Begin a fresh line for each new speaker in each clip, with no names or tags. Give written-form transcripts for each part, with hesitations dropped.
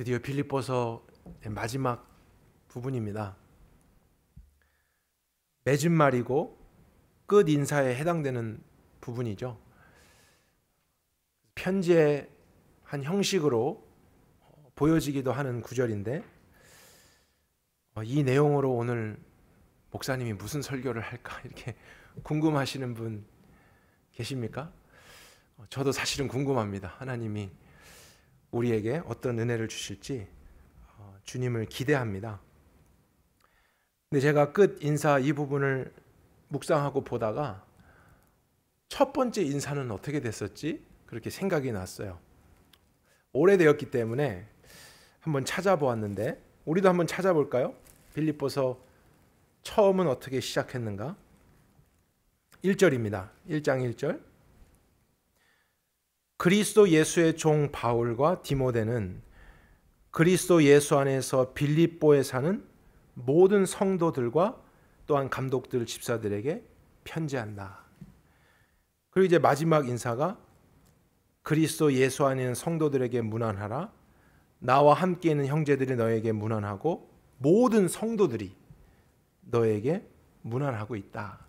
드디어 빌립보서 마지막 부분입니다. 맺은 말이고 끝 인사에 해당되는 부분이죠. 편지의 한 형식으로 보여지기도 하는 구절인데, 이 내용으로 오늘 목사님이 무슨 설교를 할까 이렇게 궁금하시는 분 계십니까? 저도 사실은 궁금합니다. 하나님이 우리에게 어떤 은혜를 주실지 주님을 기대합니다. 근데 제가 끝 인사 이 부분을 묵상하고 보다가 첫 번째 인사는 어떻게 됐었지? 그렇게 생각이 났어요. 오래되었기 때문에 한번 찾아보았는데, 우리도 한번 찾아볼까요? 빌립보서 처음은 어떻게 시작했는가? 1절입니다. 1장 1절. 그리스도 예수의 종 바울과 디모데는 그리스도 예수 안에서 빌립보에 사는 모든 성도들과 또한 감독들 집사들에게 편지한다. 그리고 이제 마지막 인사가 그리스도 예수 안에 있는 성도들에게 문안하라. 나와 함께 있는 형제들이 너에게 문안하고 모든 성도들이 너에게 문안하고 있다.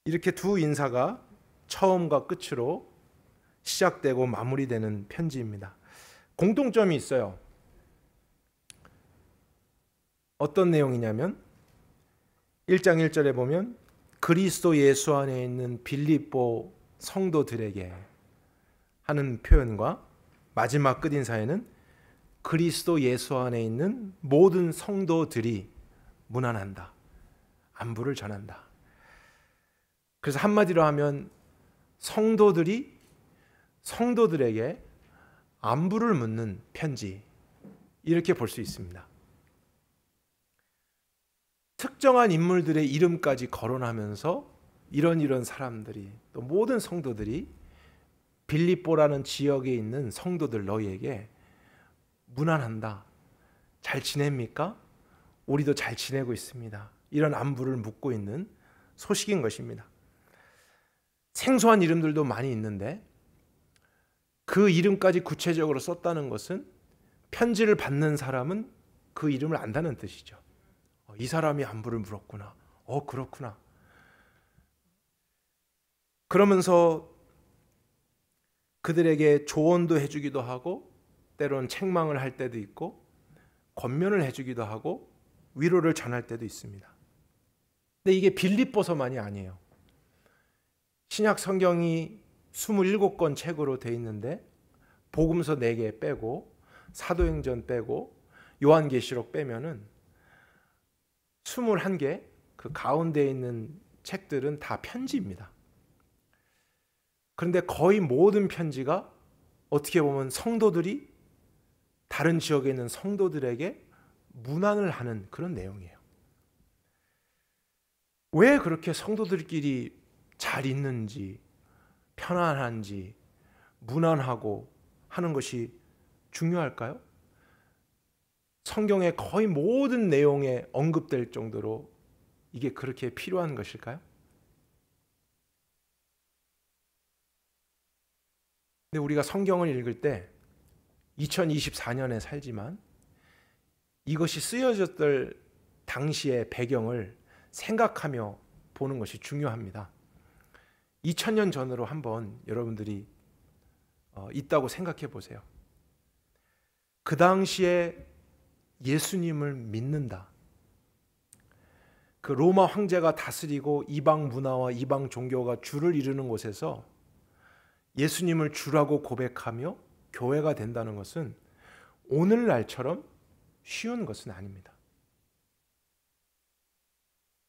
이렇게 두 인사가 처음과 끝으로 시작되고 마무리되는 편지입니다. 공통점이 있어요. 어떤 내용이냐면 1장 1절에 보면 그리스도 예수 안에 있는 빌립보 성도들에게 하는 표현과 마지막 끝인사에는 그리스도 예수 안에 있는 모든 성도들이 문안한다. 안부를 전한다. 그래서 한마디로 하면 성도들이 성도들에게 안부를 묻는 편지, 이렇게 볼 수 있습니다. 특정한 인물들의 이름까지 거론하면서 이런 사람들이, 또 모든 성도들이 빌립보라는 지역에 있는 성도들 너희에게 문안한다. 잘 지냅니까? 우리도 잘 지내고 있습니다. 이런 안부를 묻고 있는 소식인 것입니다. 생소한 이름들도 많이 있는데 그 이름까지 구체적으로 썼다는 것은 편지를 받는 사람은 그 이름을 안다는 뜻이죠. 이 사람이 안부를 물었구나. 그렇구나. 그러면서 그들에게 조언도 해주기도 하고, 때로는 책망을 할 때도 있고, 권면을 해주기도 하고, 위로를 전할 때도 있습니다. 근데 이게 빌립보서만이 아니에요. 신약 성경이 27권 책으로 돼 있는데 복음서 4개 빼고 사도행전 빼고 요한계시록 빼면은 21개, 그 가운데 있는 책들은 다 편지입니다. 그런데 거의 모든 편지가 어떻게 보면 성도들이 다른 지역에 있는 성도들에게 문안을 하는 그런 내용이에요. 왜 그렇게 성도들끼리 잘 있는지, 편안한지, 문안하고 하는 것이 중요할까요? 성경의 거의 모든 내용에 언급될 정도로 이게 그렇게 필요한 것일까요? 근데 우리가 성경을 읽을 때 2024년에 살지만 이것이 쓰여졌던 당시의 배경을 생각하며 보는 것이 중요합니다. 2000년 전으로 한번 여러분들이 있다고 생각해 보세요. 그 당시에 예수님을 믿는다. 그 로마 황제가 다스리고 이방 문화와 이방 종교가 주를 이루는 곳에서 예수님을 주라고 고백하며 교회가 된다는 것은 오늘날처럼 쉬운 것은 아닙니다.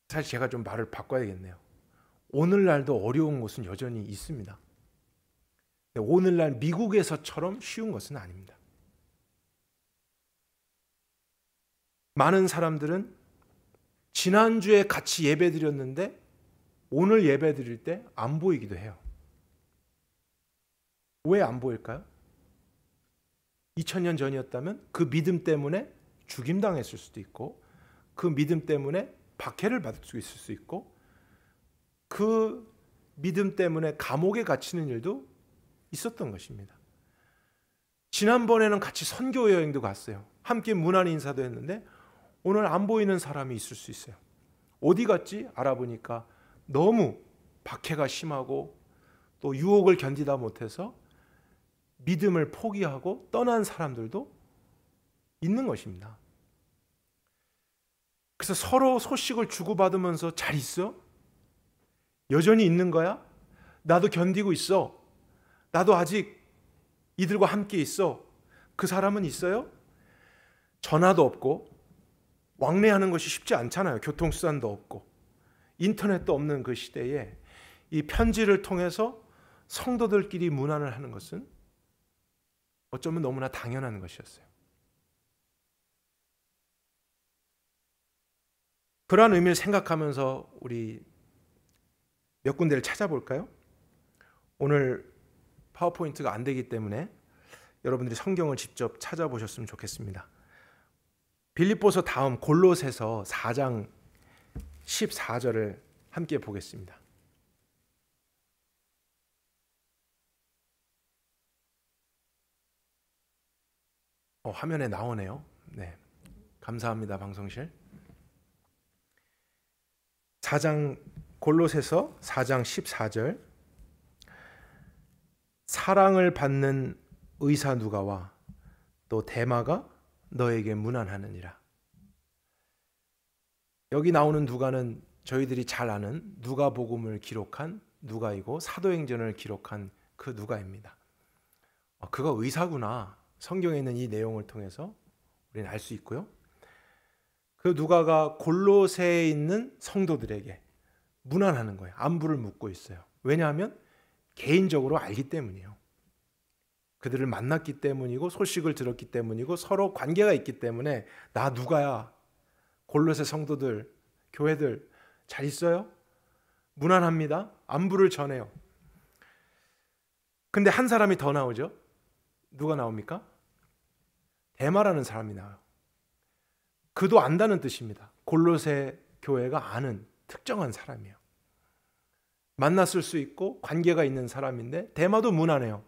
사실 제가 좀 말을 바꿔야겠네요. 오늘날도 어려운 곳은 여전히 있습니다. 오늘날 미국에서처럼 쉬운 것은 아닙니다. 많은 사람들은 지난주에 같이 예배 드렸는데 오늘 예배 드릴 때 안 보이기도 해요. 왜 안 보일까요? 2000년 전이었다면 그 믿음 때문에 죽임당했을 수도 있고, 그 믿음 때문에 박해를 받을 수 있을 수 있고, 그 믿음 때문에 감옥에 갇히는 일도 있었던 것입니다. 지난번에는 같이 선교 여행도 갔어요. 함께 문안 인사도 했는데 오늘 안 보이는 사람이 있을 수 있어요. 어디 갔지? 알아보니까 너무 박해가 심하고 또 유혹을 견디다 못해서 믿음을 포기하고 떠난 사람들도 있는 것입니다. 그래서 서로 소식을 주고받으면서 잘 있어? 여전히 있는 거야? 나도 견디고 있어. 나도 아직 이들과 함께 있어. 그 사람은 있어요? 전화도 없고 왕래하는 것이 쉽지 않잖아요. 교통수단도 없고 인터넷도 없는 그 시대에 이 편지를 통해서 성도들끼리 문안을 하는 것은 어쩌면 너무나 당연한 것이었어요. 그러한 의미를 생각하면서 우리 몇 군데를 찾아볼까요? 오늘 파워포인트가 안 되기 때문에 여러분들이 성경을 직접 찾아보셨으면 좋겠습니다. 빌립보서 다음 골로새서 4장 14절을 함께 보겠습니다. 화면에 나오네요. 네, 감사합니다, 방송실. 골로새서 4장 14절. 사랑을 받는 의사 누가와 또 데마가 너에게 문안하느니라. 여기 나오는 누가는 저희들이 잘 아는 누가복음을 기록한 누가이고 사도행전을 기록한 그 누가입니다. 그가 의사구나. 성경에 있는 이 내용을 통해서 우리는 알 수 있고요. 그 누가가 골로새에 있는 성도들에게 문안하는 거예요. 안부를 묻고 있어요. 왜냐하면 개인적으로 알기 때문이에요. 그들을 만났기 때문이고 소식을 들었기 때문이고 서로 관계가 있기 때문에 나 누가야? 골로새 성도들, 교회들 잘 있어요? 문안합니다. 안부를 전해요. 근데 한 사람이 더 나오죠. 누가 나옵니까? 데마라는 사람이 나와요. 그도 안다는 뜻입니다. 골로새 교회가 아는 특정한 사람이에요. 만났을 수 있고 관계가 있는 사람인데 데마도 문안해요.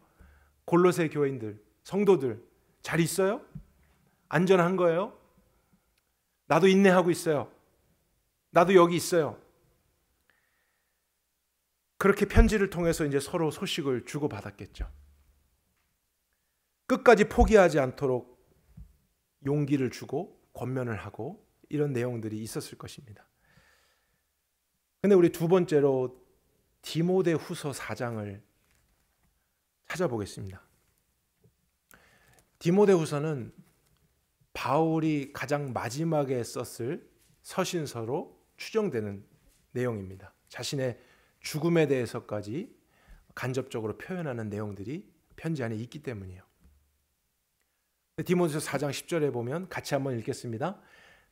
골로새 교인들, 성도들 잘 있어요? 안전한 거예요? 나도 인내하고 있어요. 나도 여기 있어요. 그렇게 편지를 통해서 이제 서로 소식을 주고받았겠죠. 끝까지 포기하지 않도록 용기를 주고 권면을 하고 이런 내용들이 있었을 것입니다. 근데 우리 두 번째로 디모데후서 4장을 찾아보겠습니다. 디모데후서는 바울이 가장 마지막에 썼을 서신서로 추정되는 내용입니다. 자신의 죽음에 대해서까지 간접적으로 표현하는 내용들이 편지 안에 있기 때문이에요. 디모데후서 4장 10절에 보면 같이 한번 읽겠습니다.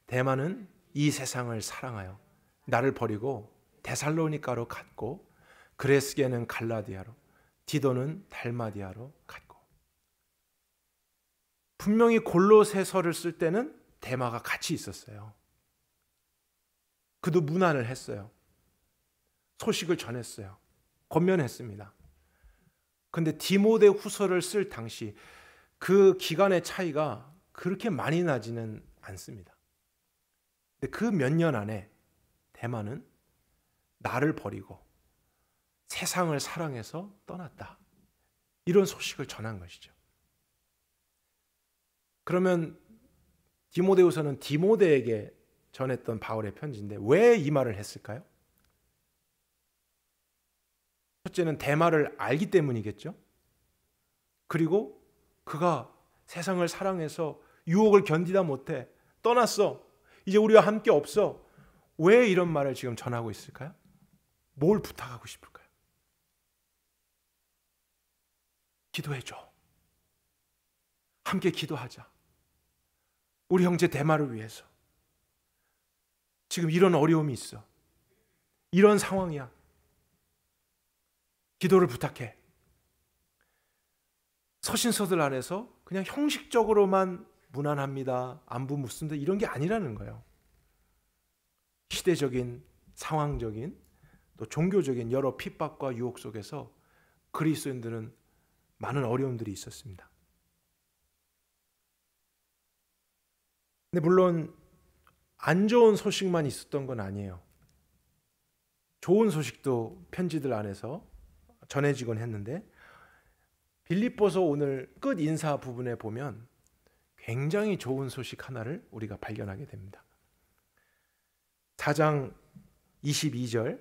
데마는 이 세상을 사랑하여 나를 버리고 데살로니가로 갔고 그레스게는 갈라디아로 디도는 달마디아로 갔고. 분명히 골로새서를 쓸 때는 데마가 같이 있었어요. 그도 문안을 했어요. 소식을 전했어요. 권면했습니다. 그런데 디모데후서를 쓸 당시 그 기간의 차이가 그렇게 많이 나지는 않습니다. 근데 그 몇 년 안에 데마는 나를 버리고 세상을 사랑해서 떠났다. 이런 소식을 전한 것이죠. 그러면 디모데후서는 디모데에게 전했던 바울의 편지인데 왜 이 말을 했을까요? 첫째는 데마를 알기 때문이겠죠. 그리고 그가 세상을 사랑해서 유혹을 견디다 못해 떠났어. 이제 우리와 함께 없어. 왜 이런 말을 지금 전하고 있을까요? 뭘 부탁하고 싶을까요? 기도해줘. 함께 기도하자. 우리 형제 데마를 위해서. 지금 이런 어려움이 있어. 이런 상황이야. 기도를 부탁해. 서신서들 안에서 그냥 형식적으로만 문안합니다. 안부 묻습니다. 이런 게 아니라는 거예요. 시대적인, 상황적인, 또 종교적인 여러 핍박과 유혹 속에서 그리스도인들은 많은 어려움들이 있었습니다. 근데 물론 안 좋은 소식만 있었던 건 아니에요. 좋은 소식도 편지들 안에서 전해지곤 했는데, 빌립보서 오늘 끝 인사 부분에 보면 굉장히 좋은 소식 하나를 우리가 발견하게 됩니다. 4장 22절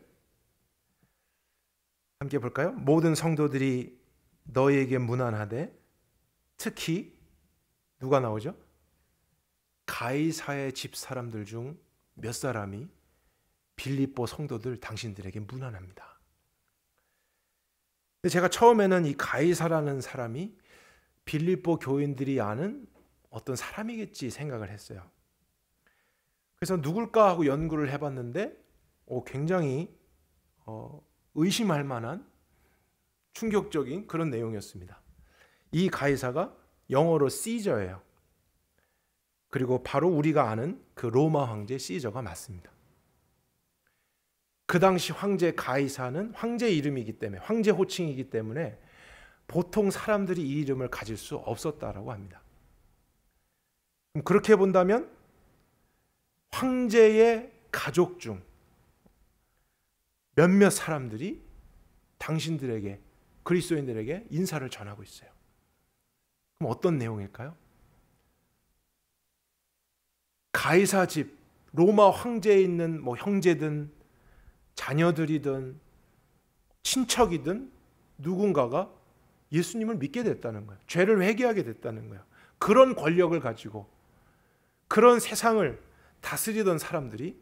함께 볼까요? 모든 성도들이 너희에게 문안하되, 특히 누가 나오죠? 가이사의 집 사람들 중 몇 사람이 빌립보 성도들 당신들에게 문안합니다. 근데 제가 처음에는 이 가이사라는 사람이 빌립보 교인들이 아는 어떤 사람이겠지 생각을 했어요. 그래서 누굴까 하고 연구를 해봤는데 굉장히 의심할 만한 충격적인 그런 내용이었습니다. 이 가이사가 영어로 시저예요. 그리고 바로 우리가 아는 그 로마 황제 시저가 맞습니다. 그 당시 황제 가이사는 황제 이름이기 때문에, 황제 호칭이기 때문에 보통 사람들이 이 이름을 가질 수 없었다라고 합니다. 그렇게 본다면 황제의 가족 중 몇몇 사람들이 당신들에게, 그리스도인들에게 인사를 전하고 있어요. 그럼 어떤 내용일까요? 가이사 집, 로마 황제에 있는 형제든 자녀들이든 친척이든 누군가가 예수님을 믿게 됐다는 거예요. 죄를 회개하게 됐다는 거예요. 그런 권력을 가지고 그런 세상을 다스리던 사람들이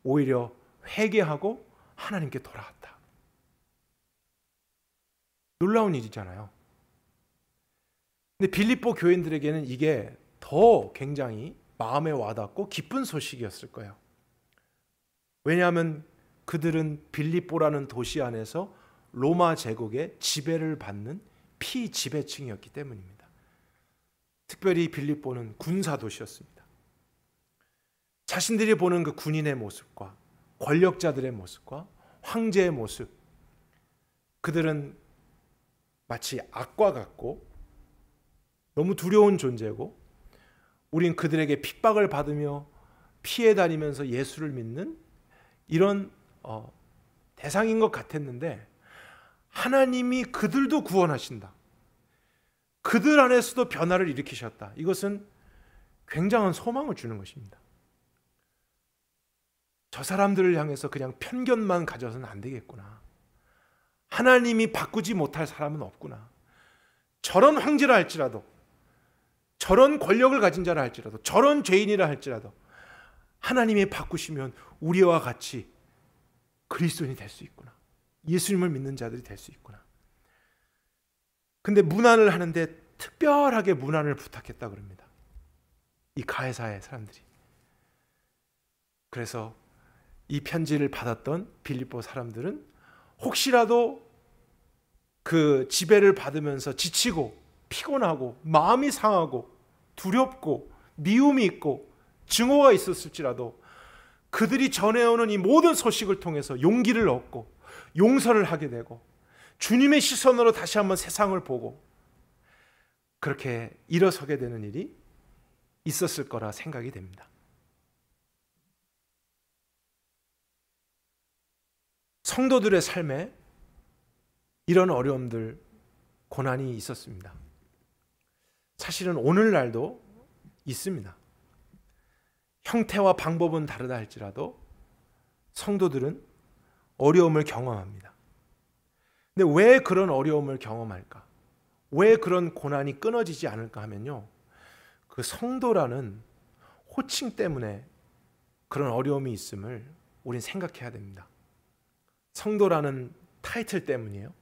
오히려 회개하고 하나님께 돌아왔다. 놀라운 일이잖아요. 근데 빌립보 교인들에게는 이게 더 굉장히 마음에 와닿고 기쁜 소식이었을 거예요. 왜냐하면 그들은 빌립보라는 도시 안에서 로마 제국의 지배를 받는 피지배층이었기 때문입니다. 특별히 빌립보는 군사 도시였습니다. 자신들이 보는 그 군인의 모습과 권력자들의 모습과 황제의 모습, 그들은 마치 악과 같고 너무 두려운 존재고, 우린 그들에게 핍박을 받으며 피해 다니면서 예수를 믿는 이런 대상인 것 같았는데, 하나님이 그들도 구원하신다, 그들 안에서도 변화를 일으키셨다. 이것은 굉장한 소망을 주는 것입니다. 저 사람들을 향해서 그냥 편견만 가져서는 안 되겠구나. 하나님이 바꾸지 못할 사람은 없구나. 저런 황제라 할지라도, 저런 권력을 가진 자라 할지라도, 저런 죄인이라 할지라도 하나님이 바꾸시면 우리와 같이 그리스도인이 될 수 있구나. 예수님을 믿는 자들이 될 수 있구나. 근데 문안을 하는데 특별하게 문안을 부탁했다 그럽니다. 이 가이사의 사람들이. 그래서 이 편지를 받았던 빌립보 사람들은 혹시라도 그 지배를 받으면서 지치고 피곤하고 마음이 상하고 두렵고 미움이 있고 증오가 있었을지라도 그들이 전해오는 이 모든 소식을 통해서 용기를 얻고 용서를 하게 되고 주님의 시선으로 다시 한번 세상을 보고 그렇게 일어서게 되는 일이 있었을 거라 생각이 됩니다. 성도들의 삶에 이런 어려움들, 고난이 있었습니다. 사실은 오늘날도 있습니다. 형태와 방법은 다르다 할지라도 성도들은 어려움을 경험합니다. 근데 왜 그런 어려움을 경험할까? 왜 그런 고난이 끊어지지 않을까 하면요, 그 성도라는 호칭 때문에 그런 어려움이 있음을 우린 생각해야 됩니다. 성도라는 타이틀 때문이에요.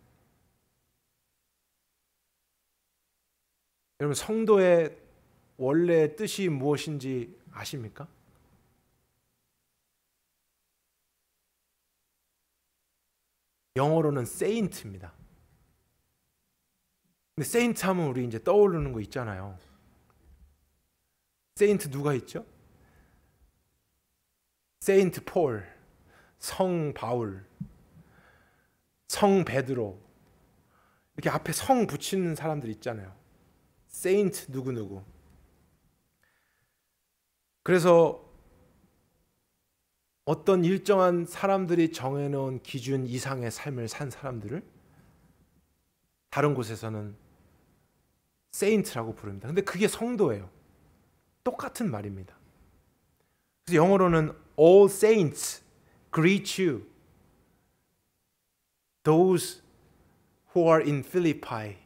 여러분, 성도의 원래 뜻이 무엇인지 아십니까? 영어로는 세인트입니다. 근데 세인트 하면 우리 이제 떠오르는 거 있잖아요. 세인트 누가 있죠? 세인트 폴, 성 바울, 성 베드로, 이렇게 앞에 성 붙이는 사람들 있잖아요. 세인트 누구누구. 그래서 어떤 일정한 사람들이 정해놓은 기준 이상의 삶을 산 사람들을 다른 곳에서는 세인트라고 부릅니다. 근데 그게 성도예요. 똑같은 말입니다. 그래서 영어로는 All saints greet you. Those who are in Philippi,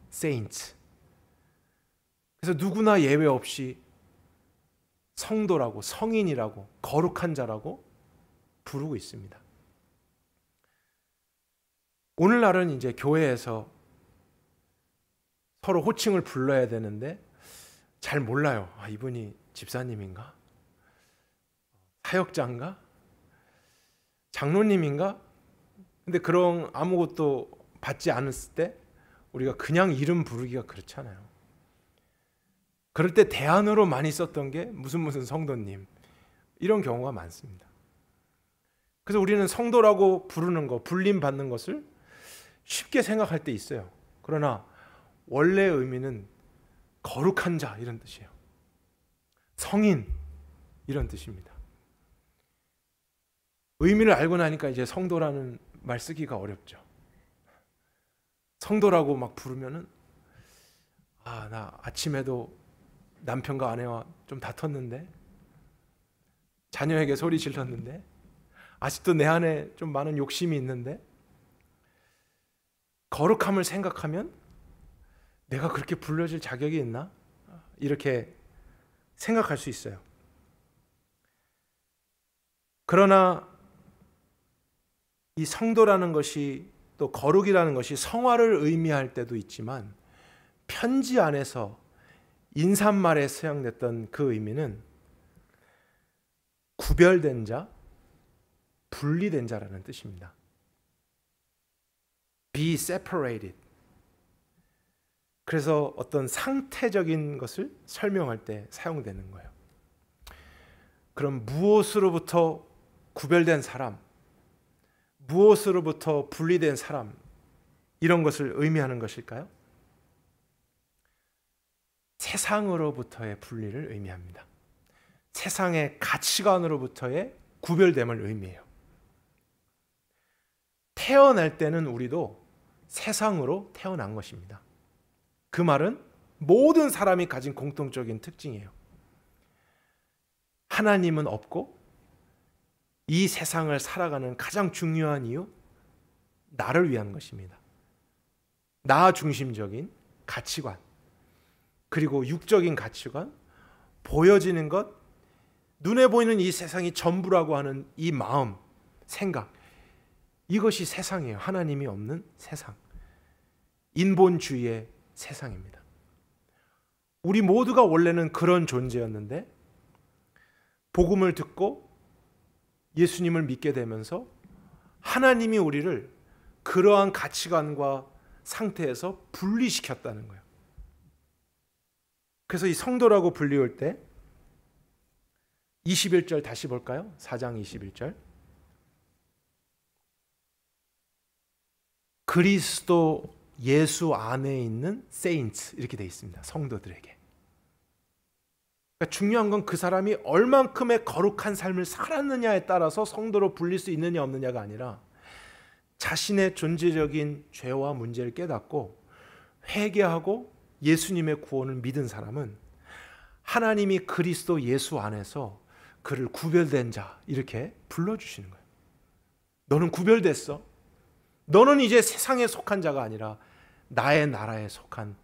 saints. 그래서 누구나 예외 없이 성도라고, 성인이라고, 거룩한 자라고 부르고 있습니다. 오늘날은 이제 교회에서 서로 호칭을 불러야 되는데 잘 몰라요. 아, 이분이 집사님인가? 사역자인가? 장로님인가? 근데 그런 아무것도 받지 않았을 때 우리가 그냥 이름 부르기가 그렇잖아요. 그럴 때 대안으로 많이 썼던 게 무슨 성도님, 이런 경우가 많습니다. 그래서 우리는 성도라고 부르는 거, 불림 받는 것을 쉽게 생각할 때 있어요. 그러나 원래 의미는 거룩한 자, 이런 뜻이에요. 성인, 이런 뜻입니다. 의미를 알고 나니까 이제 성도라는 말 쓰기가 어렵죠. 성도라고 막 부르면은, 아, 나 아침에도 남편과 아내와 좀 다퉜는데, 자녀에게 소리 질렀는데, 아직도 내 안에 좀 많은 욕심이 있는데, 거룩함을 생각하면 내가 그렇게 불려질 자격이 있나? 이렇게 생각할 수 있어요. 그러나 이 성도라는 것이, 또 거룩이라는 것이 성화를 의미할 때도 있지만, 편지 안에서 인사말에 사용됐던 그 의미는 구별된 자, 분리된 자라는 뜻입니다. Be separated. 그래서 어떤 상태적인 것을 설명할 때 사용되는 거예요. 그럼 무엇으로부터 구별된 사람, 무엇으로부터 분리된 사람, 이런 것을 의미하는 것일까요? 세상으로부터의 분리를 의미합니다. 세상의 가치관으로부터의 구별됨을 의미해요. 태어날 때는 우리도 세상으로 태어난 것입니다. 그 말은 모든 사람이 가진 공통적인 특징이에요. 하나님은 없고, 이 세상을 살아가는 가장 중요한 이유, 나를 위한 것입니다. 나 중심적인 가치관, 그리고 육적인 가치관, 보여지는 것, 눈에 보이는 이 세상이 전부라고 하는 이 마음, 생각, 이것이 세상이에요. 하나님이 없는 세상, 인본주의의 세상입니다. 우리 모두가 원래는 그런 존재였는데, 복음을 듣고 예수님을 믿게 되면서 하나님이 우리를 그러한 가치관과 상태에서 분리시켰다는 거예요. 그래서 이 성도라고 불리울 때 21절 다시 볼까요? 4장 21절. 그리스도 예수 안에 있는 세인트, 이렇게 되어 있습니다. 성도들에게. 그러니까 중요한 건 그 사람이 얼만큼의 거룩한 삶을 살았느냐에 따라서 성도로 불릴 수 있느냐 없느냐가 아니라, 자신의 존재적인 죄와 문제를 깨닫고 회개하고 예수님의 구원을 믿은 사람은 하나님이 그리스도 예수 안에서 그를 구별된 자, 이렇게 불러주시는 거예요. 너는 구별됐어. 너는 이제 세상에 속한 자가 아니라 나의 나라에 속한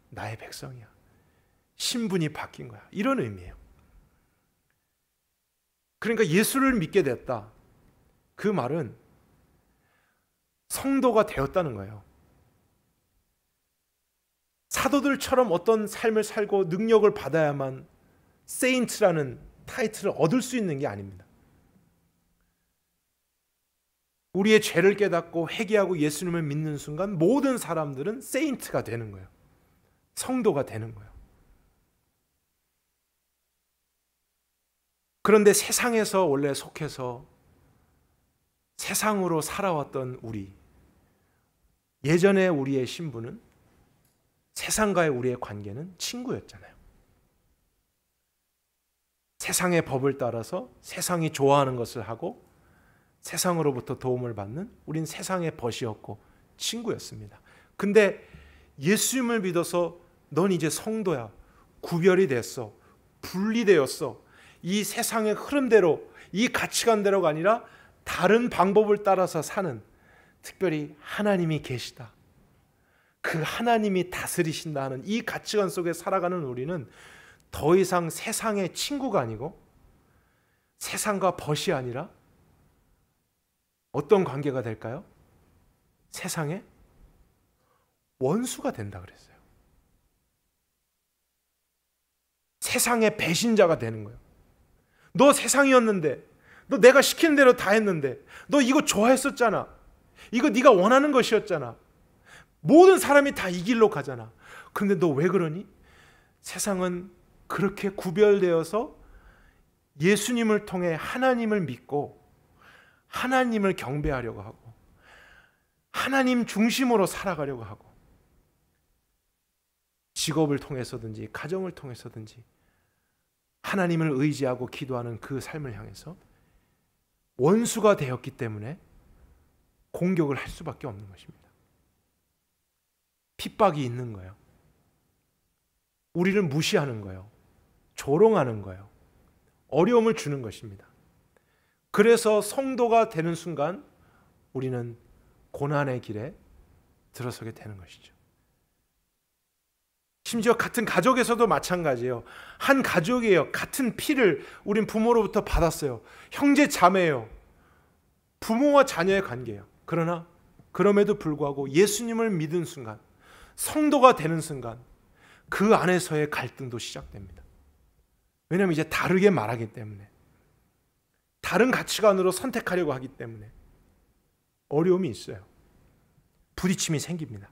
나의 백성이야. 신분이 바뀐 거야. 이런 의미예요. 그러니까 예수를 믿게 됐다. 그 말은 성도가 되었다는 거예요. 사도들처럼 어떤 삶을 살고 능력을 받아야만 세인트라는 타이틀을 얻을 수 있는 게 아닙니다. 우리의 죄를 깨닫고 회개하고 예수님을 믿는 순간 모든 사람들은 세인트가 되는 거예요. 성도가 되는 거예요. 그런데 세상에서 원래 속해서 세상으로 살아왔던 우리, 예전에 우리의 신분은, 세상과의 우리의 관계는 친구였잖아요. 세상의 법을 따라서 세상이 좋아하는 것을 하고 세상으로부터 도움을 받는 우린 세상의 벗이었고 친구였습니다. 근데 예수님을 믿어서 넌 이제 성도야. 구별이 됐어. 분리되었어. 이 세상의 흐름대로, 이 가치관대로가 아니라 다른 방법을 따라서 사는, 특별히 하나님이 계시다, 그 하나님이 다스리신다 하는 이 가치관 속에 살아가는 우리는 더 이상 세상의 친구가 아니고 세상과 벗이 아니라 어떤 관계가 될까요? 세상의 원수가 된다 그랬어요. 세상의 배신자가 되는 거예요. 너 세상이었는데, 너 내가 시키는 대로 다 했는데, 너 이거 좋아했었잖아. 이거 네가 원하는 것이었잖아. 모든 사람이 다 이 길로 가잖아. 그런데 너 왜 그러니? 세상은 그렇게 구별되어서 예수님을 통해 하나님을 믿고 하나님을 경배하려고 하고 하나님 중심으로 살아가려고 하고 직업을 통해서든지 가정을 통해서든지 하나님을 의지하고 기도하는 그 삶을 향해서 원수가 되었기 때문에 공격을 할 수밖에 없는 것입니다. 핍박이 있는 거예요. 우리를 무시하는 거예요. 조롱하는 거예요. 어려움을 주는 것입니다. 그래서 성도가 되는 순간 우리는 고난의 길에 들어서게 되는 것이죠. 심지어 같은 가족에서도 마찬가지예요. 한 가족이에요. 같은 피를 우린 부모로부터 받았어요. 형제 자매예요. 부모와 자녀의 관계예요. 그러나 그럼에도 불구하고 예수님을 믿은 순간, 성도가 되는 순간 그 안에서의 갈등도 시작됩니다. 왜냐하면 이제 다르게 말하기 때문에, 다른 가치관으로 선택하려고 하기 때문에 어려움이 있어요. 부딪힘이 생깁니다.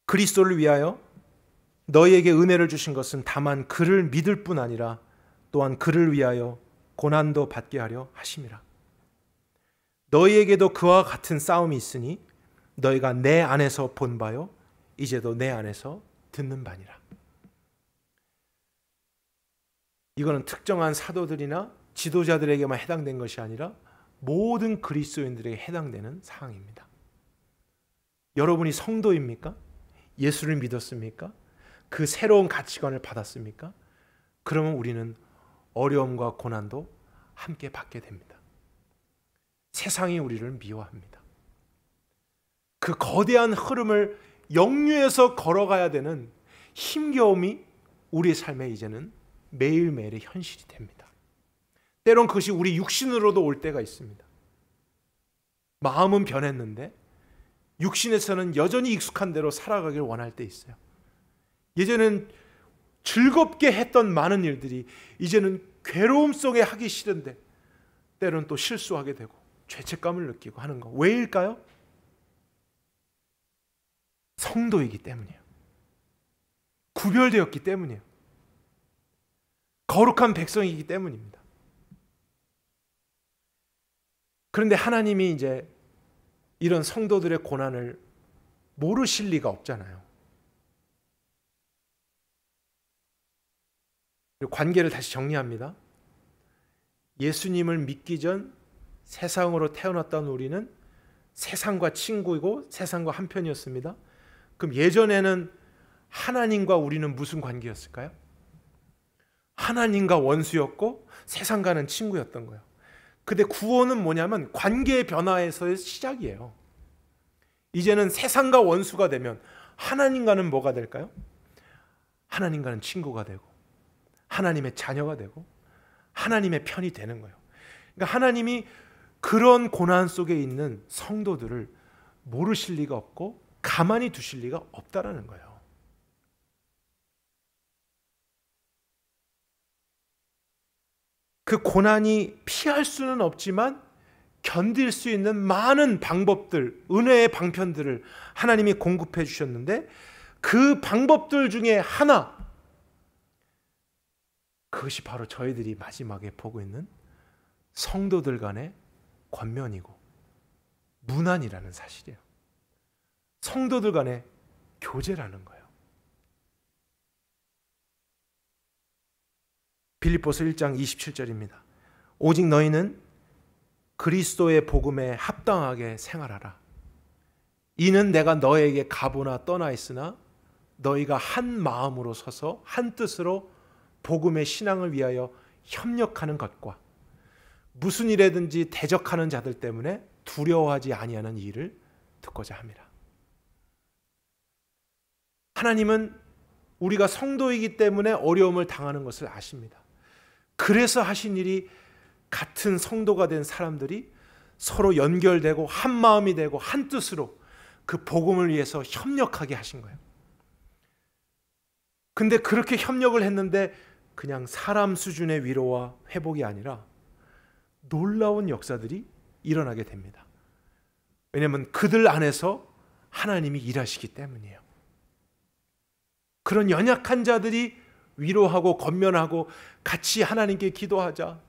그리스도를 위하여 너희에게 은혜를 주신 것은 다만 그를 믿을 뿐 아니라 또한 그를 위하여 고난도 받게 하려 하심이라. 너희에게도 그와 같은 싸움이 있으니 너희가 내 안에서 본 바요 이제도 내 안에서 듣는 바니라. 이거는 특정한 사도들이나 지도자들에게만 해당된 것이 아니라 모든 그리스도인들에게 해당되는 사항입니다. 여러분이 성도입니까? 예수를 믿었습니까? 그 새로운 가치관을 받았습니까? 그러면 우리는 어려움과 고난도 함께 받게 됩니다. 세상이 우리를 미워합니다. 그 거대한 흐름을 역류해서 걸어가야 되는 힘겨움이 우리의 삶에 이제는 매일매일의 현실이 됩니다. 때론 그것이 우리 육신으로도 올 때가 있습니다. 마음은 변했는데 육신에서는 여전히 익숙한 대로 살아가길 원할 때 있어요. 예전엔 즐겁게 했던 많은 일들이 이제는 괴로움 속에 하기 싫은데 때론 또 실수하게 되고 죄책감을 느끼고 하는 거. 왜일까요? 성도이기 때문이에요. 구별되었기 때문이에요. 거룩한 백성이기 때문입니다. 그런데 하나님이 이제 이런 성도들의 고난을 모르실 리가 없잖아요. 관계를 다시 정리합니다. 예수님을 믿기 전 세상으로 태어났던 우리는 세상과 친구이고 세상과 한편이었습니다. 그럼 예전에는 하나님과 우리는 무슨 관계였을까요? 하나님과 원수였고 세상과는 친구였던 거예요. 근데 구원은 뭐냐면 관계의 변화에서의 시작이에요. 이제는 세상과 원수가 되면 하나님과는 뭐가 될까요? 하나님과는 친구가 되고 하나님의 자녀가 되고 하나님의 편이 되는 거예요. 그러니까 하나님이 그런 고난 속에 있는 성도들을 모르실 리가 없고 가만히 두실 리가 없다라는 거예요. 그 고난이 피할 수는 없지만 견딜 수 있는 많은 방법들, 은혜의 방편들을 하나님이 공급해 주셨는데 그 방법들 중에 하나, 그것이 바로 저희들이 마지막에 보고 있는 성도들 간의 권면이고 문안이라는 사실이에요. 성도들 간의 교제라는 거예요. 빌립보서 1장 27절입니다. 오직 너희는 그리스도의 복음에 합당하게 생활하라. 이는 내가 너에게 가보나 떠나 있으나 너희가 한 마음으로 서서 한 뜻으로 복음의 신앙을 위하여 협력하는 것과 무슨 일에든지 대적하는 자들 때문에 두려워하지 아니하는 이 일을 듣고자 함이라. 하나님은 우리가 성도이기 때문에 어려움을 당하는 것을 아십니다. 그래서 하신 일이 같은 성도가 된 사람들이 서로 연결되고 한 마음이 되고 한 뜻으로 그 복음을 위해서 협력하게 하신 거예요. 근데 그렇게 협력을 했는데 그냥 사람 수준의 위로와 회복이 아니라 놀라운 역사들이 일어나게 됩니다. 왜냐하면 그들 안에서 하나님이 일하시기 때문이에요. 그런 연약한 자들이 위로하고 권면하고 같이 하나님께 기도하자,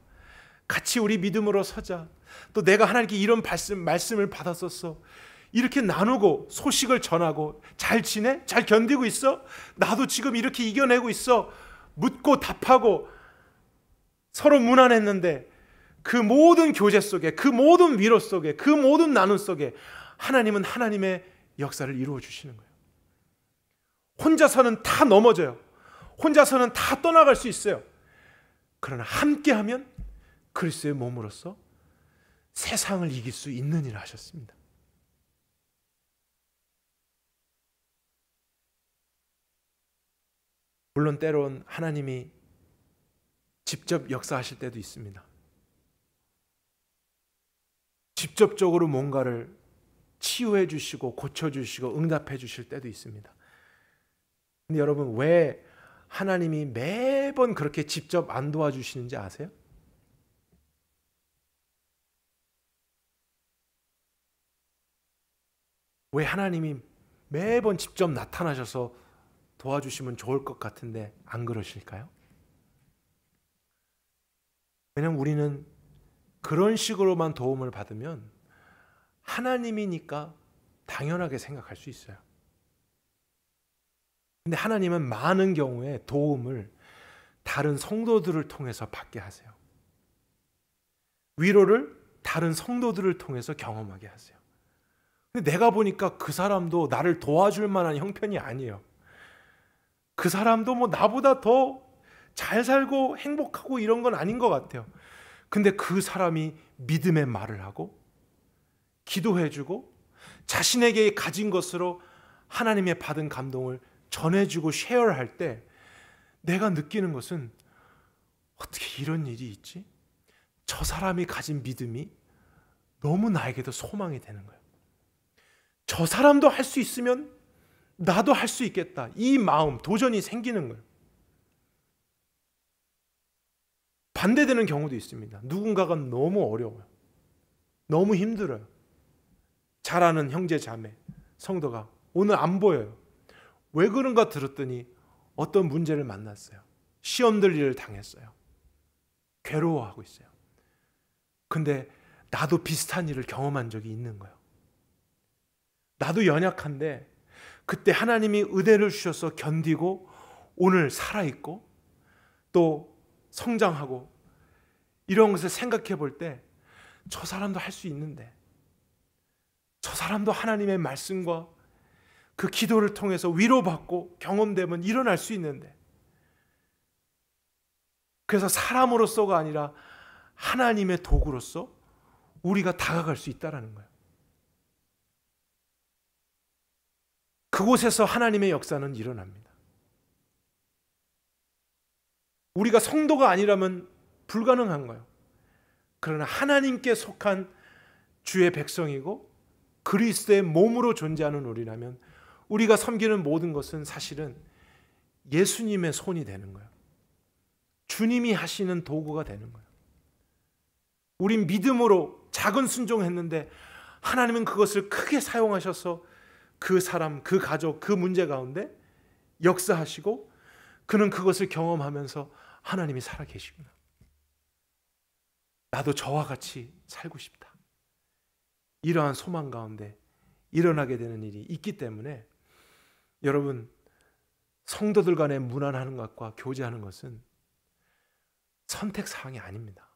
같이 우리 믿음으로 서자, 또 내가 하나님께 이런 말씀을 받았었어, 이렇게 나누고 소식을 전하고 잘 지내? 잘 견디고 있어? 나도 지금 이렇게 이겨내고 있어. 묻고 답하고 서로 무난했는데 그 모든 교제 속에, 그 모든 위로 속에, 그 모든 나눔 속에 하나님은 하나님의 역사를 이루어 주시는 거예요. 혼자서는 다 넘어져요. 혼자서는 다 떠나갈 수 있어요. 그러나 함께하면 그리스도의 몸으로서 세상을 이길 수 있는 일을 하셨습니다. 물론 때론 하나님이 직접 역사하실 때도 있습니다. 직접적으로 뭔가를 치유해 주시고 고쳐 주시고 응답해 주실 때도 있습니다. 근데 여러분, 왜 하나님이 매번 그렇게 직접 안 도와주시는지 아세요? 왜 하나님이 매번 직접 나타나셔서 도와주시면 좋을 것 같은데 안 그러실까요? 왜냐하면 우리는 그런 식으로만 도움을 받으면 하나님이니까 당연하게 생각할 수 있어요. 근데 하나님은 많은 경우에 도움을 다른 성도들을 통해서 받게 하세요. 위로를 다른 성도들을 통해서 경험하게 하세요. 근데 내가 보니까 그 사람도 나를 도와줄 만한 형편이 아니에요. 그 사람도 뭐 나보다 더 잘 살고 행복하고 이런 건 아닌 것 같아요. 근데 그 사람이 믿음의 말을 하고 기도해주고 자신에게 가진 것으로 하나님의 받은 감동을 전해주고 쉐어할 때 내가 느끼는 것은, 어떻게 이런 일이 있지? 저 사람이 가진 믿음이 너무 나에게도 소망이 되는 거예요. 저 사람도 할 수 있으면 나도 할 수 있겠다, 이 마음, 도전이 생기는 거예요. 반대되는 경우도 있습니다. 누군가가 너무 어려워요. 너무 힘들어요. 잘 아는 형제 자매, 성도가 오늘 안 보여요. 왜 그런가 들었더니 어떤 문제를 만났어요. 시험 들 일을 당했어요. 괴로워하고 있어요. 근데 나도 비슷한 일을 경험한 적이 있는 거예요. 나도 연약한데 그때 하나님이 은혜를 주셔서 견디고 오늘 살아있고 또 성장하고 이런 것을 생각해 볼 때 저 사람도 할 수 있는데, 저 사람도 하나님의 말씀과 그 기도를 통해서 위로받고 경험되면 일어날 수 있는데, 그래서 사람으로서가 아니라 하나님의 도구로서 우리가 다가갈 수 있다는 거예요. 그곳에서 하나님의 역사는 일어납니다. 우리가 성도가 아니라면 불가능한 거예요. 그러나 하나님께 속한 주의 백성이고 그리스도의 몸으로 존재하는 우리라면 우리가 섬기는 모든 것은 사실은 예수님의 손이 되는 거예요. 주님이 하시는 도구가 되는 거예요. 우린 믿음으로 작은 순종했는데 하나님은 그것을 크게 사용하셔서 그 사람, 그 가족, 그 문제 가운데 역사하시고 그는 그것을 경험하면서 하나님이 살아계시구나, 나도 저와 같이 살고 싶다, 이러한 소망 가운데 일어나게 되는 일이 있기 때문에 여러분, 성도들 간에 문안하는 것과 교제하는 것은 선택 사항이 아닙니다.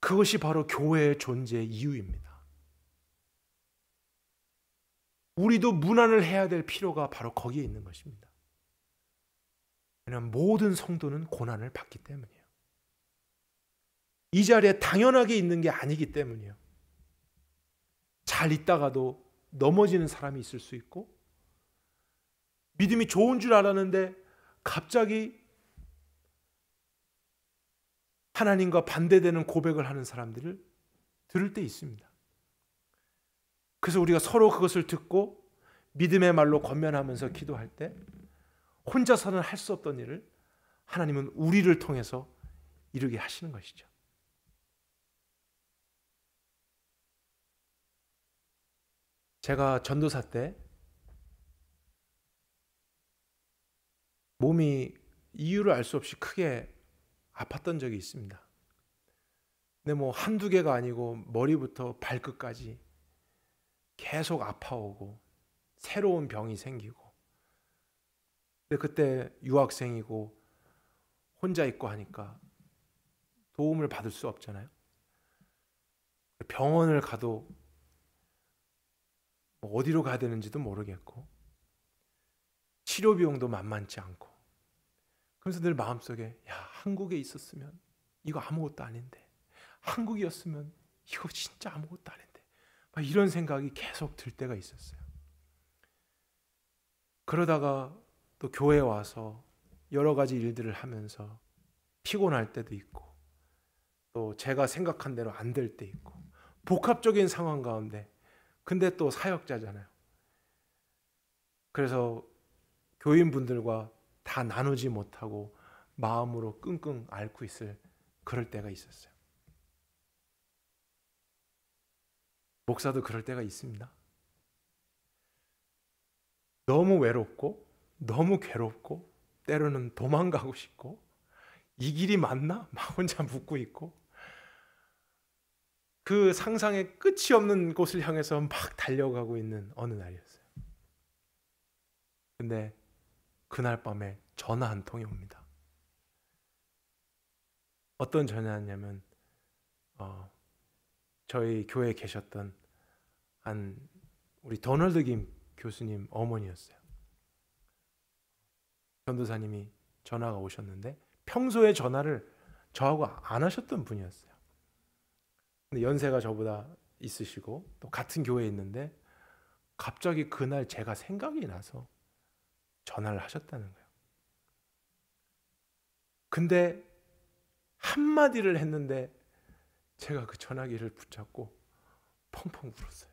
그것이 바로 교회의 존재의 이유입니다. 우리도 문안을 해야 될 필요가 바로 거기에 있는 것입니다. 왜냐하면 모든 성도는 고난을 받기 때문이에요. 이 자리에 당연하게 있는 게 아니기 때문이에요. 잘 있다가도 넘어지는 사람이 있을 수 있고, 믿음이 좋은 줄 알았는데 갑자기 하나님과 반대되는 고백을 하는 사람들을 들을 때 있습니다. 그래서 우리가 서로 그것을 듣고 믿음의 말로 권면하면서 기도할 때 혼자서는 할 수 없던 일을 하나님은 우리를 통해서 이루게 하시는 것이죠. 제가 전도사 때 몸이 이유를 알 수 없이 크게 아팠던 적이 있습니다. 근데 뭐 한두 개가 아니고 머리부터 발끝까지 계속 아파오고 새로운 병이 생기고, 근데 그때 유학생이고 혼자 있고 하니까 도움을 받을 수 없잖아요. 병원을 가도 뭐 어디로 가야 되는지도 모르겠고 치료 비용도 만만치 않고, 그래서 늘 마음속에 야, 한국에 있었으면 이거 아무것도 아닌데, 한국이었으면 이거 진짜 아무것도 아닌데, 막 이런 생각이 계속 들 때가 있었어요. 그러다가 또 교회에 와서 여러 가지 일들을 하면서 피곤할 때도 있고, 또 제가 생각한 대로 안 될 때 있고, 복합적인 상황 가운데, 근데 또 사역자잖아요. 그래서 교인분들과 다 나누지 못하고 마음으로 끙끙 앓고 있을 그럴 때가 있었어요. 목사도 그럴 때가 있습니다. 너무 외롭고 너무 괴롭고 때로는 도망가고 싶고, 이 길이 맞나? 막 혼자 묻고 있고, 그 상상의 끝이 없는 곳을 향해서 막 달려가고 있는 어느 날이었어요. 근데 그날 밤에 전화 한 통이 옵니다. 어떤 전화였냐면 저희 교회에 계셨던 우리 도널드 김 교수님 어머니였어요. 전도사님이 전화가 오셨는데 평소에 전화를 저하고 안 하셨던 분이었어요. 근데 연세가 저보다 있으시고 또 같은 교회에 있는데 갑자기 그날 제가 생각이 나서 전화를 하셨다는 거예요. 근데 한마디를 했는데 제가 그 전화기를 붙잡고 펑펑 울었어요.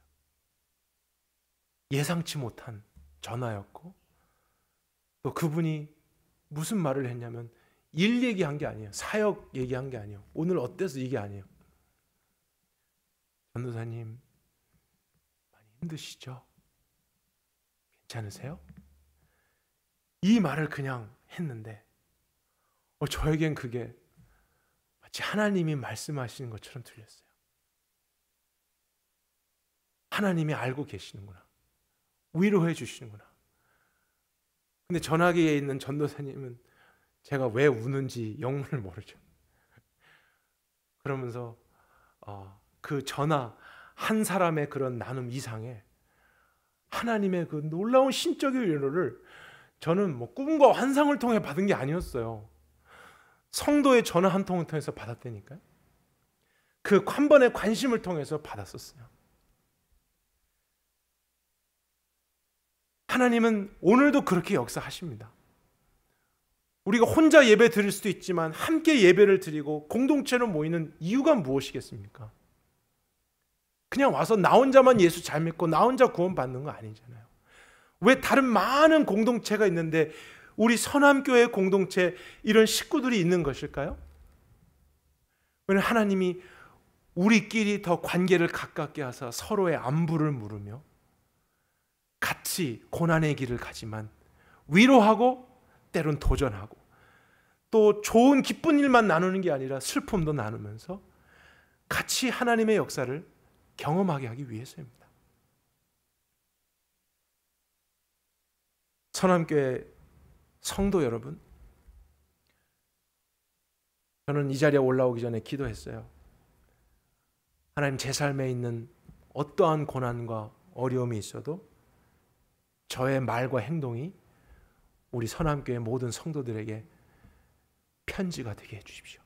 예상치 못한 전화였고, 또 그분이 무슨 말을 했냐면 일 얘기한 게 아니에요. 사역 얘기한 게 아니에요. 오늘 어때서 이게 아니에요. 전도사님 많이 힘드시죠? 괜찮으세요? 이 말을 그냥 했는데 저에겐 그게 마치 하나님이 말씀하시는 것처럼 들렸어요. 하나님이 알고 계시는구나. 위로해 주시는구나. 근데 전화기에 있는 전도사님은 제가 왜 우는지 영문을 모르죠. 그러면서 그 전화 한 사람의 그런 나눔 이상에 하나님의 그 놀라운 신적인 위로를 저는 뭐 꿈과 환상을 통해 받은 게 아니었어요. 성도의 전화 한 통을 통해서 받았다니까요. 그 한 번의 관심을 통해서 받았었어요. 하나님은 오늘도 그렇게 역사하십니다. 우리가 혼자 예배 드릴 수도 있지만 함께 예배를 드리고 공동체로 모이는 이유가 무엇이겠습니까? 그냥 와서 나 혼자만 예수 잘 믿고 나 혼자 구원 받는 거 아니잖아요. 왜 다른 많은 공동체가 있는데 우리 선함교회 공동체 이런 식구들이 있는 것일까요? 왜냐하면 하나님이 우리끼리 더 관계를 가깝게 하사 서로의 안부를 물으며 같이 고난의 길을 가지만 위로하고 때론 도전하고 또 좋은 기쁜 일만 나누는 게 아니라 슬픔도 나누면서 같이 하나님의 역사를 경험하게 하기 위해서입니다. 선함교회 성도 여러분, 저는 이 자리에 올라오기 전에 기도했어요. 하나님, 제 삶에 있는 어떠한 고난과 어려움이 있어도 저의 말과 행동이 우리 선함교회 모든 성도들에게 편지가 되게 해주십시오.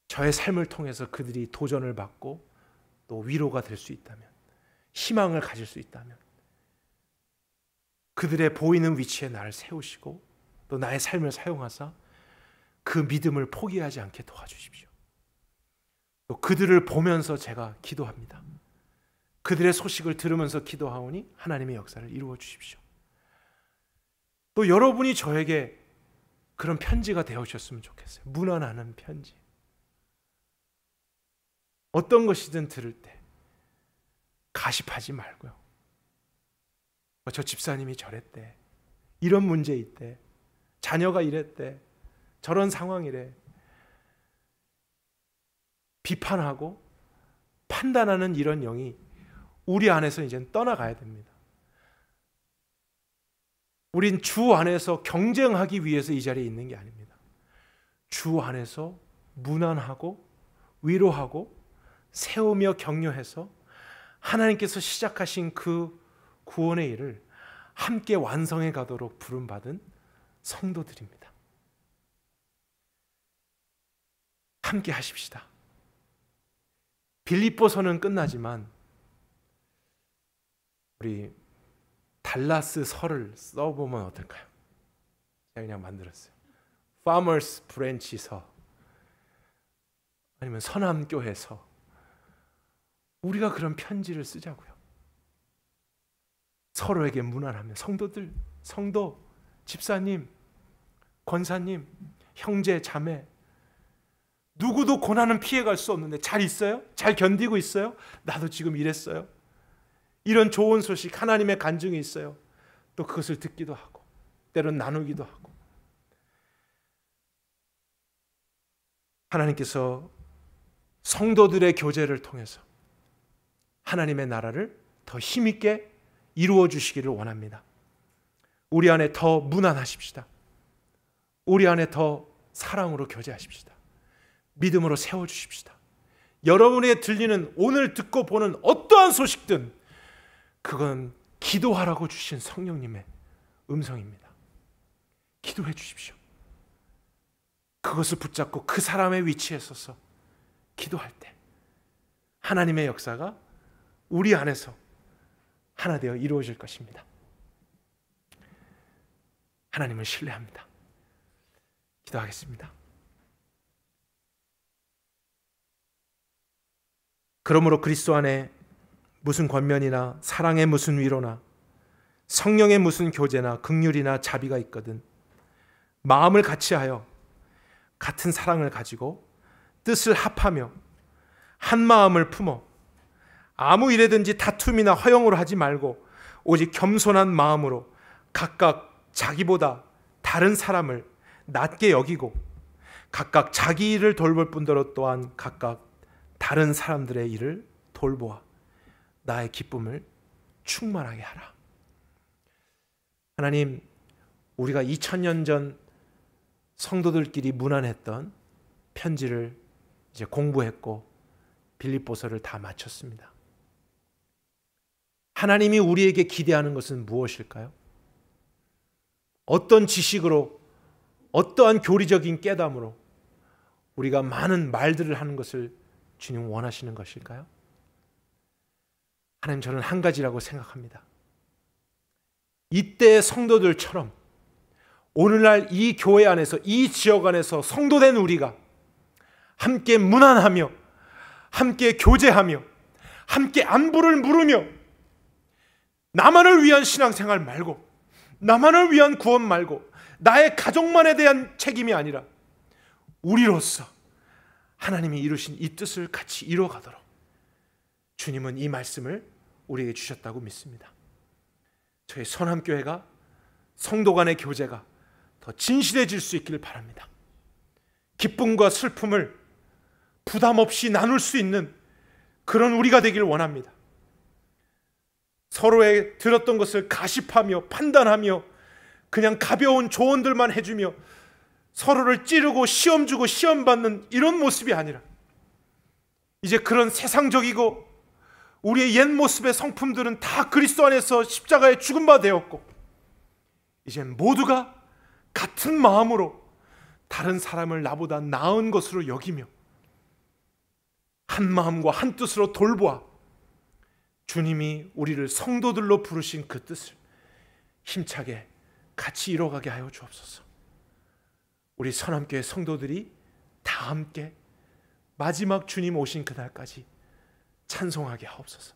저의 삶을 통해서 그들이 도전을 받고 또 위로가 될 수 있다면, 희망을 가질 수 있다면, 그들의 보이는 위치에 나를 세우시고 또 나의 삶을 사용하사 그 믿음을 포기하지 않게 도와주십시오. 또 그들을 보면서 제가 기도합니다. 그들의 소식을 들으면서 기도하오니 하나님의 역사를 이루어 주십시오. 또 여러분이 저에게 그런 편지가 되어주셨으면 좋겠어요. 문안하는 편지. 어떤 것이든 들을 때 가십하지 말고요. 저 집사님이 저랬대, 이런 문제 있대, 자녀가 이랬대, 저런 상황이래. 비판하고 판단하는 이런 영이 우리 안에서 이제는 떠나가야 됩니다. 우린 주 안에서 경쟁하기 위해서 이 자리에 있는 게 아닙니다. 주 안에서 문안하고 위로하고 세우며 격려해서 하나님께서 시작하신 그 구원의 일을 함께 완성해 가도록 부름받은 성도들입니다. 함께 하십시다. 빌립보서는 끝나지만 우리 달라스 서를 써보면 어떨까요? 제가 그냥 만들었어요. Farmers Branch 서, 아니면 선함교회서, 우리가 그런 편지를 쓰자고요. 서로에게 문안하며, 성도들, 성도, 집사님, 권사님, 형제, 자매, 누구도 고난은 피해갈 수 없는데 잘 있어요? 잘 견디고 있어요? 나도 지금 이랬어요. 이런 좋은 소식, 하나님의 간증이 있어요. 또 그것을 듣기도 하고 때론 나누기도 하고, 하나님께서 성도들의 교제를 통해서 하나님의 나라를 더 힘있게 이루어 주시기를 원합니다. 우리 안에 더 문안하십시다. 우리 안에 더 사랑으로 교제하십시다. 믿음으로 세워주십시다. 여러분에게 들리는, 오늘 듣고 보는 어떠한 소식든 그건 기도하라고 주신 성령님의 음성입니다. 기도해 주십시오. 그것을 붙잡고 그 사람의 위치에 서서 기도할 때 하나님의 역사가 우리 안에서 하나 되어 이루어질 것입니다. 하나님을 신뢰합니다. 기도하겠습니다. 그러므로 그리스도 안에 무슨 권면이나 사랑의 무슨 위로나 성령의 무슨 교제나 긍휼이나 자비가 있거든 마음을 같이하여 같은 사랑을 가지고 뜻을 합하며 한 마음을 품어 아무 일에든지 다툼이나 허영으로 하지 말고 오직 겸손한 마음으로 각각 자기보다 다른 사람을 낮게 여기고 각각 자기 일을 돌볼 뿐더러 또한 각각 다른 사람들의 일을 돌보아 나의 기쁨을 충만하게 하라. 하나님, 우리가 2000년 전 성도들끼리 문안했던 편지를 이제 공부했고 빌립보서를 다 마쳤습니다. 하나님이 우리에게 기대하는 것은 무엇일까요? 어떤 지식으로, 어떠한 교리적인 깨달음으로 우리가 많은 말들을 하는 것을 주님 원하시는 것일까요? 하나님, 저는 한 가지라고 생각합니다. 이때의 성도들처럼 오늘날 이 교회 안에서, 이 지역 안에서 성도된 우리가 함께 문안하며 함께 교제하며 함께 안부를 물으며 나만을 위한 신앙생활 말고, 나만을 위한 구원 말고, 나의 가족만에 대한 책임이 아니라 우리로서 하나님이 이루신 이 뜻을 같이 이뤄가도록 주님은 이 말씀을 우리에게 주셨다고 믿습니다. 저희 선함교회가, 성도 간의 교제가 더 진실해질 수 있기를 바랍니다. 기쁨과 슬픔을 부담 없이 나눌 수 있는 그런 우리가 되길 원합니다. 서로의 들었던 것을 가십하며 판단하며 그냥 가벼운 조언들만 해주며 서로를 찌르고 시험 주고 시험 받는 이런 모습이 아니라 이제 그런 세상적이고 우리의 옛 모습의 성품들은 다 그리스도 안에서 십자가에 죽은 바 되었고 이제 모두가 같은 마음으로 다른 사람을 나보다 나은 것으로 여기며 한 마음과 한 뜻으로 돌보아 주님이 우리를 성도들로 부르신 그 뜻을 힘차게 같이 이뤄가게 하여 주옵소서. 우리 선함교회 성도들이 다 함께 마지막 주님 오신 그날까지 찬송하게 하옵소서.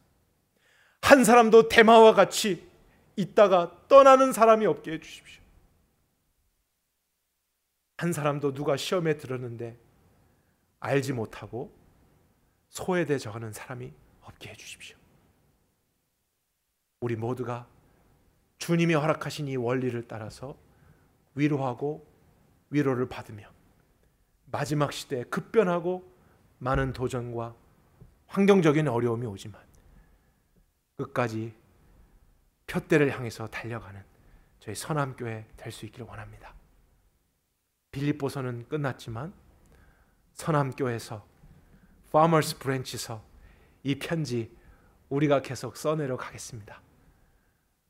한 사람도 데마와 같이 있다가 떠나는 사람이 없게 해주십시오. 한 사람도 누가 시험에 들었는데 알지 못하고 소외돼 적는 사람이 없게 해주십시오. 우리 모두가 주님이 허락하신 이 원리를 따라서 위로하고 위로를 받으며 마지막 시대에 급변하고 많은 도전과 환경적인 어려움이 오지만 끝까지 푯대를 향해서 달려가는 저희 선함교회 될 수 있기를 원합니다. 빌립보서는 끝났지만 선함교회에서 파머스 브랜치서 이 편지 우리가 계속 써내려 가겠습니다.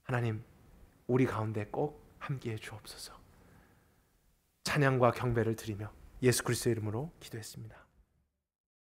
하나님, 우리 가운데 꼭 함께해 주옵소서. 찬양과 경배를 드리며 예수 그리스도의 이름으로 기도했습니다.